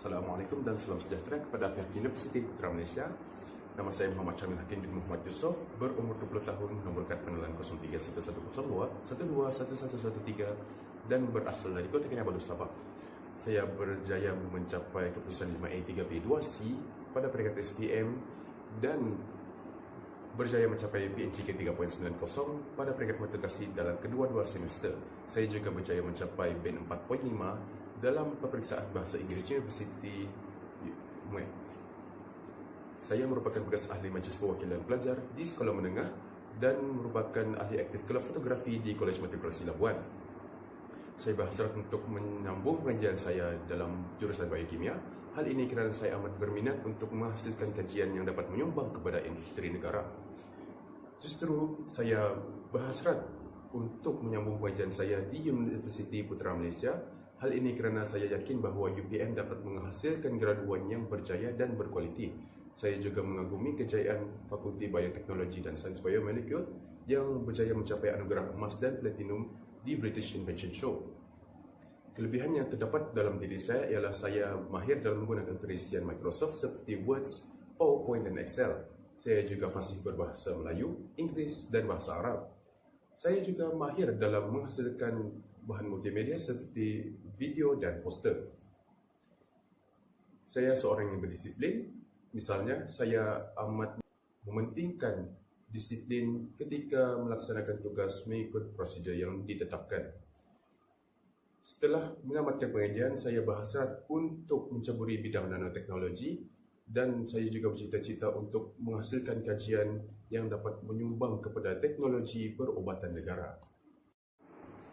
Assalamualaikum dan salam sejahtera kepada pihak Universiti Putra Malaysia. Nama saya Muhammad Syamil Hakim bin Muhammad Yusof, berumur 20 tahun, nombor kad pengenalan 031102 121113 dan berasal dari Kota Kinabalu, Sabah. Saya berjaya mencapai keputusan 5A3B2C pada peringkat SPM dan berjaya mencapai PNCK 3.90 pada peringkat motivasi dalam kedua-dua semester. Saya juga berjaya mencapai band 4.5 dalam peperiksaan bahasa Inggeris Universiti UME. Saya merupakan bekas ahli majlis perwakilan pelajar di sekolah menengah dan merupakan ahli aktif kelab fotografi di Kolej Matrikulasi Labuan. Saya berhasrat untuk menyambung pengajian saya dalam jurusan biokimia. Hal ini kerana saya amat berminat untuk menghasilkan kajian yang dapat menyumbang kepada industri negara. Justru saya berhasrat untuk menyambung pengajian saya di Universiti Putra Malaysia. Hal ini kerana saya yakin bahawa UPM dapat menghasilkan graduan yang berjaya dan berkualiti. Saya juga mengagumi kejayaan Fakulti Bioteknologi dan Sains Biomolekul yang berjaya mencapai anugerah emas dan platinum di British Invention Show. Kelebihan yang terdapat dalam diri saya ialah saya mahir dalam menggunakan peristian Microsoft seperti Word, PowerPoint dan Excel. Saya juga fasih berbahasa Melayu, Inggeris dan bahasa Arab. Saya juga mahir dalam menghasilkan bahan multimedia seperti video dan poster. Saya seorang yang berdisiplin. Misalnya, saya amat mementingkan disiplin ketika melaksanakan tugas mengikut prosedur yang ditetapkan. Setelah menamatkan pengajian, saya berhasrat untuk menceburi bidang nanoteknologi dan saya juga bercita-cita untuk menghasilkan kajian yang dapat menyumbang kepada teknologi perubatan negara.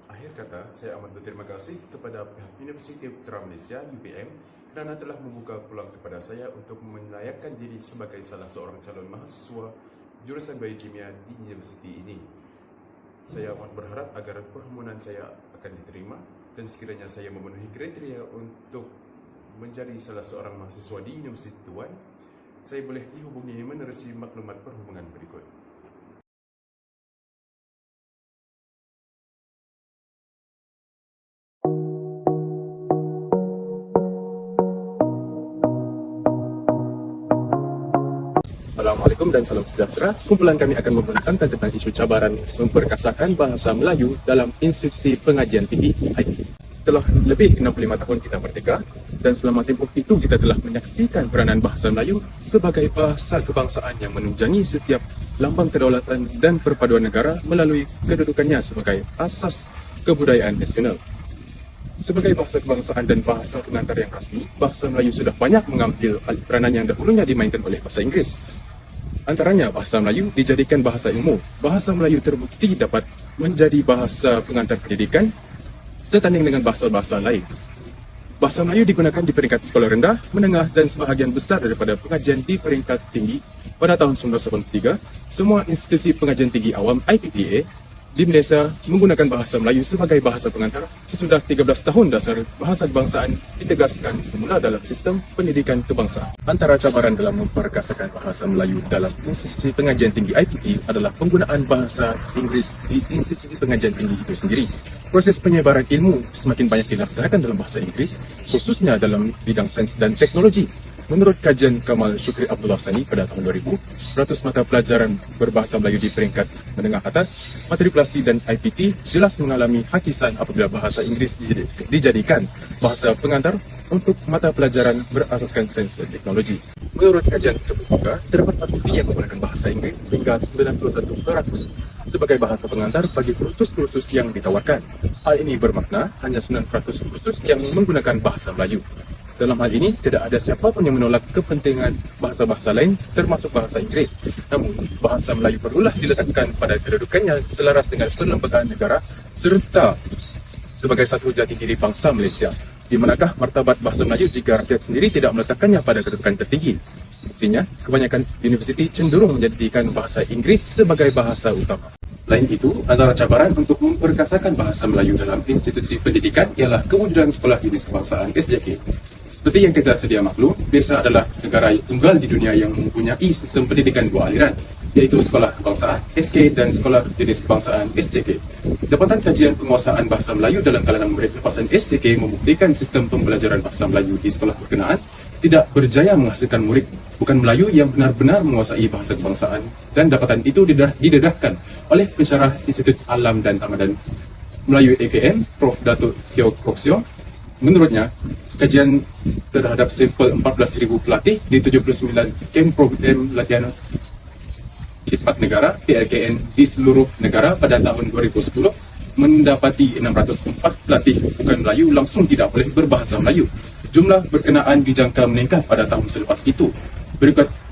Akhir kata, saya amat berterima kasih kepada pihak Universiti Putra Malaysia UPM kerana telah membuka peluang kepada saya untuk melayakkan diri sebagai salah seorang calon mahasiswa jurusan biokimia di universiti ini. Saya amat berharap agar permohonan saya akan diterima dan sekiranya saya memenuhi kriteria untuk menjadi salah seorang mahasiswa di Universiti Tuan, saya boleh dihubungi menerusi maklumat perhubungan berikut. Assalamualaikum dan salam sejahtera. Kumpulan kami akan menggunakan tentang isu cabaran memperkasakan bahasa Melayu dalam institusi pengajian tinggi IT. Setelah lebih 65 tahun kita merdeka dan selama tempoh itu kita telah menyaksikan peranan bahasa Melayu sebagai bahasa kebangsaan yang menunjangi setiap lambang kedaulatan dan perpaduan negara melalui kedudukannya sebagai asas kebudayaan nasional. Sebagai bahasa kebangsaan dan bahasa pengantar yang rasmi, bahasa Melayu sudah banyak mengambil alih peranan yang dahulunya dimainkan oleh bahasa Inggeris. Antaranya, bahasa Melayu dijadikan bahasa ilmu. Bahasa Melayu terbukti dapat menjadi bahasa pengantar pendidikan setanding dengan bahasa-bahasa lain. Bahasa Melayu digunakan di peringkat sekolah rendah, menengah dan sebahagian besar daripada pengajian di peringkat tinggi. Pada tahun 1983, semua institusi pengajian tinggi awam IPTA di Malaysia menggunakan bahasa Melayu sebagai bahasa pengantar sesudah 13 tahun dasar bahasa kebangsaan ditegaskan semula dalam sistem pendidikan kebangsaan. Antara cabaran dalam memperkasakan bahasa Melayu dalam institusi pengajian tinggi IPT adalah penggunaan bahasa Inggeris di institusi pengajian tinggi itu sendiri. Proses penyebaran ilmu semakin banyak dilaksanakan dalam bahasa Inggeris, khususnya dalam bidang sains dan teknologi. Menurut kajian Kamal Syukri Abdullah Sani pada tahun 2000, ratus mata pelajaran berbahasa Melayu di peringkat menengah atas, matrikulasi dan IPT jelas mengalami hakisan apabila bahasa Inggeris dijadikan bahasa pengantar untuk mata pelajaran berasaskan sains dan teknologi. Menurut kajian tersebut juga, terdapat fakulti yang menggunakan bahasa Inggeris hingga 91% sebagai bahasa pengantar bagi kursus-kursus yang ditawarkan. Hal ini bermakna hanya 9% kursus yang menggunakan bahasa Melayu. Dalam hal ini, tidak ada siapapun yang menolak kepentingan bahasa-bahasa lain termasuk bahasa Inggeris. Namun, bahasa Melayu perlulah diletakkan pada kedudukannya selaras dengan perlembagaan negara serta sebagai satu jati diri bangsa Malaysia. Di manakah martabat bahasa Melayu jika rakyat sendiri tidak meletakkannya pada kedudukan tertinggi? Buktinya, kebanyakan universiti cenderung menjadikan bahasa Inggeris sebagai bahasa utama. Selain itu, antara cabaran untuk memperkasakan bahasa Melayu dalam institusi pendidikan ialah kewujudan sekolah jenis kebangsaan SJK. Seperti yang kita sedia maklum, biasa adalah negara tunggal di dunia yang mempunyai sistem pendidikan dua aliran. yaitu Sekolah Kebangsaan (SK) dan Sekolah Jenis Kebangsaan (SJK). Dapatan kajian penguasaan bahasa Melayu dalam kalangan murid lepasan SJK membuktikan sistem pembelajaran bahasa Melayu di sekolah berkenaan tidak berjaya menghasilkan murid bukan Melayu yang benar-benar menguasai bahasa kebangsaan, dan dapatan itu didedahkan oleh pensyarah Institut Alam dan Tamadan Melayu AKM, Prof. Datuk Teo Koksio. Menurutnya, kajian terhadap sampel 14,000 pelatih di 79 kem program latihan khidmat negara PLKN di seluruh negara pada tahun 2010 mendapati 604 pelatih bukan Melayu langsung tidak boleh berbahasa Melayu. Jumlah berkenaan dijangka meningkat pada tahun selepas itu.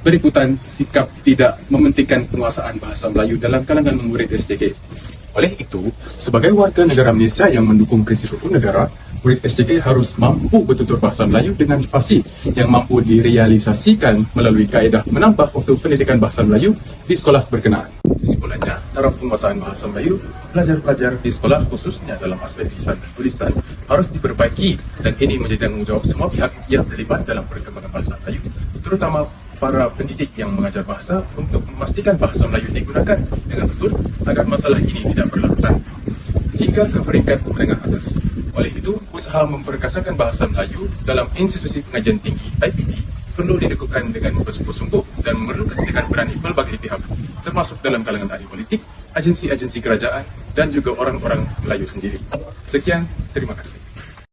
Berikutan sikap tidak mementingkan penguasaan bahasa Melayu dalam kalangan murid SJK. Oleh itu, sebagai warga negara Malaysia yang mendukung prinsip hukum negara, murid SJK harus mampu bertutur bahasa Melayu dengan fasih yang mampu direalisasikan melalui kaedah menambah waktu pendidikan bahasa Melayu di sekolah berkenaan. Kesimpulannya, taraf penguasaan bahasa Melayu pelajar-pelajar di sekolah khususnya dalam aspek lisan dan tulisan harus diperbaiki, dan ini menjadi tanggungjawab semua pihak yang terlibat dalam perkembangan bahasa Melayu, terutama para pendidik yang mengajar bahasa, untuk memastikan bahasa Melayu digunakan dengan betul agar masalah ini tidak berlanjut hingga ke peringkat menengah atas. Oleh itu, usaha memperkasakan bahasa Melayu dalam institusi pengajian tinggi IPT perlu dilakukan dengan bersungguh-sungguh dan memerlukan tindakan berani pelbagai pihak, termasuk dalam kalangan ahli politik, agensi-agensi kerajaan, dan juga orang-orang Melayu sendiri. Sekian, terima kasih.